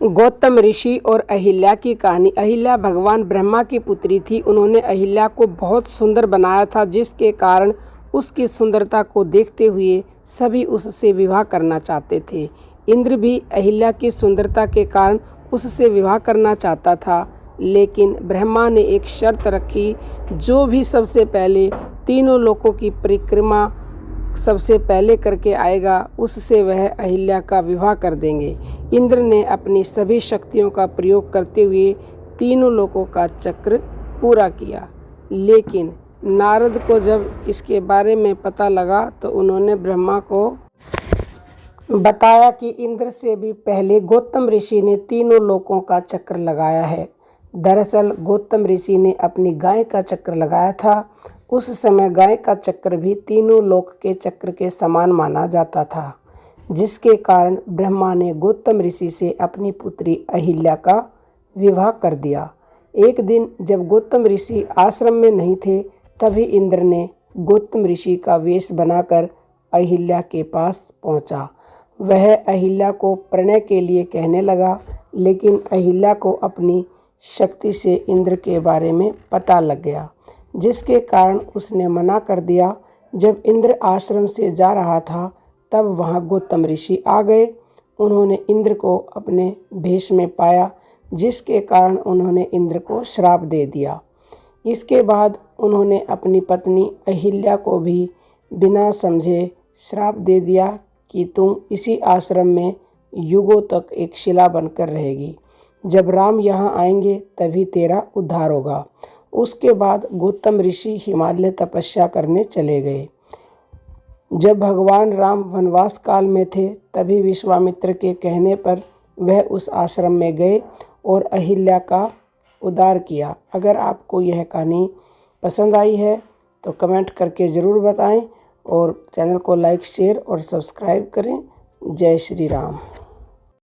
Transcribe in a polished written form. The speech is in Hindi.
गौतम ऋषि और अहिल्या की कहानी। अहिल्या भगवान ब्रह्मा की पुत्री थी। उन्होंने अहिल्या को बहुत सुंदर बनाया था, जिसके कारण उसकी सुंदरता को देखते हुए सभी उससे विवाह करना चाहते थे। इंद्र भी अहिल्या की सुंदरता के कारण उससे विवाह करना चाहता था, लेकिन ब्रह्मा ने एक शर्त रखी, जो भी सबसे पहले तीनों लोकों की परिक्रमा सबसे पहले करके आएगा, उससे वह अहिल्या का विवाह कर देंगे। इंद्र ने अपनी सभी शक्तियों का प्रयोग करते हुए तीनों लोकों का चक्र पूरा किया, लेकिन नारद को जब इसके बारे में पता लगा तो उन्होंने ब्रह्मा को बताया कि इंद्र से भी पहले गौतम ऋषि ने तीनों लोकों का चक्र लगाया है। दरअसल गौतम ऋषि ने अपनी गाय का चक्र लगाया था। उस समय गाय का चक्र भी तीनों लोक के चक्र के समान माना जाता था, जिसके कारण ब्रह्मा ने गौतम ऋषि से अपनी पुत्री अहिल्या का विवाह कर दिया। एक दिन जब गौतम ऋषि आश्रम में नहीं थे, तभी इंद्र ने गौतम ऋषि का वेश बनाकर अहिल्या के पास पहुंचा। वह अहिल्या को प्रणय के लिए कहने लगा, लेकिन अहिल्या को अपनी शक्ति से इंद्र के बारे में पता लग गया, जिसके कारण उसने मना कर दिया। जब इंद्र आश्रम से जा रहा था, तब वहां गौतम ऋषि आ गए। उन्होंने इंद्र को अपने भेष में पाया, जिसके कारण उन्होंने इंद्र को श्राप दे दिया। इसके बाद उन्होंने अपनी पत्नी अहिल्या को भी बिना समझे श्राप दे दिया कि तुम इसी आश्रम में युगों तक एक शिला बनकर रहेगी। जब राम यहाँ आएंगे तभी तेरा उद्धार होगा। उसके बाद गौतम ऋषि हिमालय तपस्या करने चले गए। जब भगवान राम वनवास काल में थे, तभी विश्वामित्र के कहने पर वह उस आश्रम में गए और अहिल्या का उद्धार किया। अगर आपको यह कहानी पसंद आई है तो कमेंट करके ज़रूर बताएं और चैनल को लाइक, शेयर और सब्सक्राइब करें। जय श्री राम।